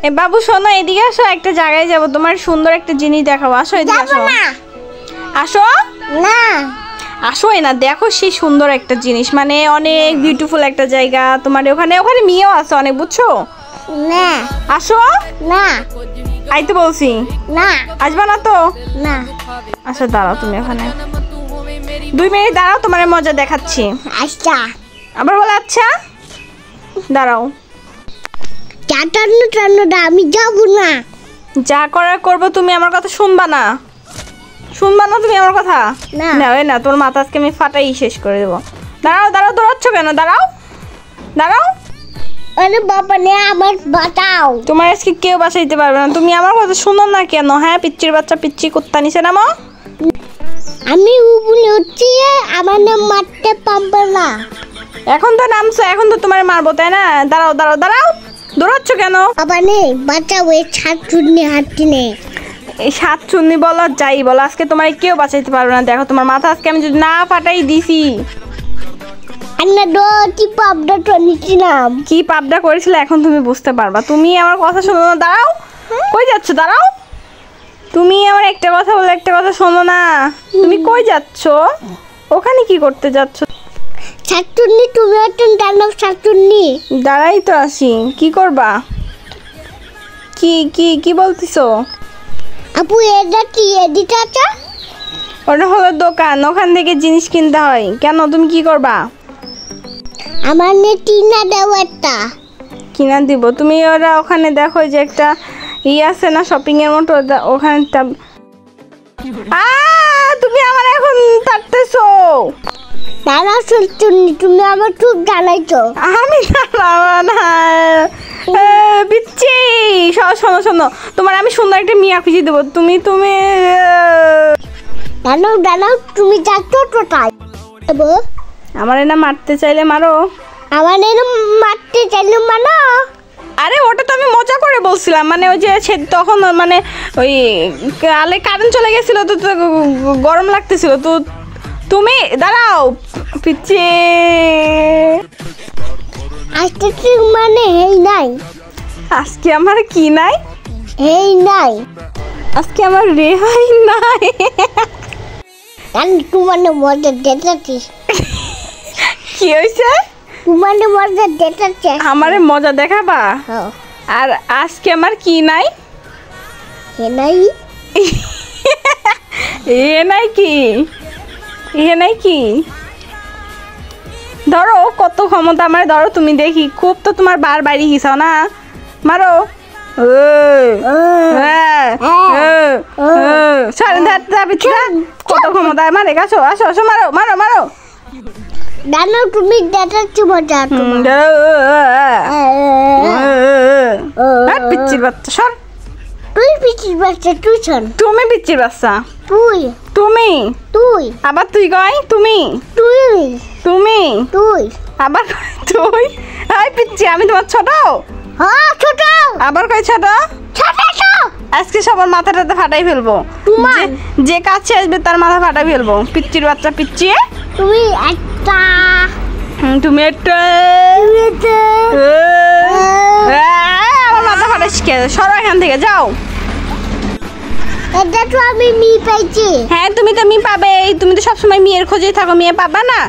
এ বাবু শোনো, এদিকে আসো, একটা জায়গায় যাব, তোমার সুন্দর একটা জিনিস দেখাবো। আসো এদিকে আসো। আসো না আসো না, দেখো সেই সুন্দর একটা জিনিস, মানে অনেক বিউটিফুল একটা জায়গা। তোমার ওখানে ওখানে মেয়েও আছে অনেক, বুঝছো? না আসো না আইতে বলছি। না আসবা না তো? না আচ্ছা দাঁড়াও, তুমি ওখানে 2 মিনিট দাঁড়াও, তোমার মজা দেখাচ্ছি। আচ্ছা আবার বলে আচ্ছা দাঁড়াও। টাটানো টানো আমি যাবো না। যা করার করবো, তুমি আমার কথা শুনবা না। শুনবা না তুমি আমার কথা? না। না ওই না, তোর মাথা আজকে আমি ফাটাই শেষ করে দেবো। দাঁড়াও দাঁড়াও, দৌড়াচ্ছ কেন? দাঁড়াও দাঁড়াও। আরে বাবা নে আমার বাঁচাও। তোমার আজকে কেউ বাঁচাইতে পারবে না। তুমি আমার কথা শুনো না কেন? হ্যাঁ, পিচ্চির বাচ্চা, পিচ্চি কুত্তা নিচে নামো। আমি উপরে উঠছি, আমার নাম মারতে পারবে না। এখন তো নামছো, এখন তো তোমার মারবো, তাই না? দাঁড়াও দাঁড়াও দাঁড়াও, দৌড়াচ্ছ কেন? বাবা নে বাঁচাও, এই ছাত্র নিয়ে হাঁটছি নে। এই 7 চুন্নি বলো যাই বলো, আজকে তোমার কেউ বাঁচাইতে পারবে না। দেখো তোমার মাথা আজকে আমি যদি না ফাটাই দিছি। আন্না ডটি পাবডা তো নিছিলাম। কি পাপটা করেছিলে এখন তুমি বুঝতে পারবা। তুমি আমার কথা শোনো না। দাঁড়াও, কই যাচ্ছ? দাঁড়াও, তুমি আমার একটা কথা বলে একটা কথা শোনো না। তুমি কই যাচ্ছ? ওখানে কি করতে যাচ্ছ? ছাত্রনি তুমি একটা দানব ছাত্রনি। দাঁড়াই তো আসি, কি করবা? কি কি কি বলতিছো? আপু এটা কি এদিকে আছে? ওটা হলো দোকান, ওখান থেকে জিনিস কিনতে হয়। কেন, তুমি কি করবা? আমার নে টিনা দাও একটা। কিনা দিব। তুমি ওরা ওখানে দেখো যে একটা আছে না শপিং এর মতো, ওখানে তুমি আমার এখন তাড়তেছো। দাঁড়াও ছাত্রনি, তুমি আমার খুব জ্বালাইছো। আমি দাঁড়াবো না। পিচ্ছি শোনো শোনো, তোমার আমি সুন্দর একটা মিয়া খুঁজে দেবো। তুমি তুমি দাঁড়াও দাঁড়াও, তুমি যাচ্ছ কোথায়? আমার না মারতে চাইলে মারো। আমার এরম মারতে চাইলে মানো। আরে ওটা তো আমি মজা করে বলছিলাম, মানে ওই যে তখন মানে ওই আলে কারেন্ট চলে গেছিল তো, গরম লাগতেছিল তো। তুমি দাঁড়াও পিচ্ছি। আজকে কি মানে হেই নাই? আজকে আমার কি নাই? হেই নাই। আজকে আমার রেহাই নাই। আমি তোমার মজা দেখাচ্ছি। কি হয়েছে? তোমার মজা দেখাচ্ছে। আমারে মজা দেখাবা? আর আজকে আমার কি নাই? হে নাই। এ নাই কি? এ নাই কি? ধরো কত ক্ষমতা আমার, ধরো তুমি, দেখি খুব তো তোমার বার বাড়ি গেছাও না। মারো। কত ক্ষমতা মারে গেছো। আসো আসো, মারো মারো মারো। জানো তুমি দেখাচ্ছি মজা। পিচ্চির বাচ্চা সর। তুই পিছিয়ে বাচ্চা, তুই শোন। তুমি পিচ্চির বাচ্চা। তুই তুমি তুই আবার তুই কয় তুমি তুই তুমি তুই আবার তুই। হাই পিচ্চি, আমি তোমার ছোট। হ্যাঁ ছোট। আবার কয় ছোট? ছোট ছোট। আজকে সবার মাথাটাতে ফাটাই ফেলবো। যে কাছে আসবে তার মাথা ফাটাই ফেলবো। পিচ্চির বাচ্চা পিচ্চি। তুমি একটা তুমি একটা আমার মাথা ফাটাই শিখে সরো এখান থেকে, যাও। এটা তো আমি মি পাইছি। হ্যাঁ তুমি তো মি পাবে, তুমি তো সবসময় মেয়ের খোঁজেই থাকো, মেয়ে পাবা না।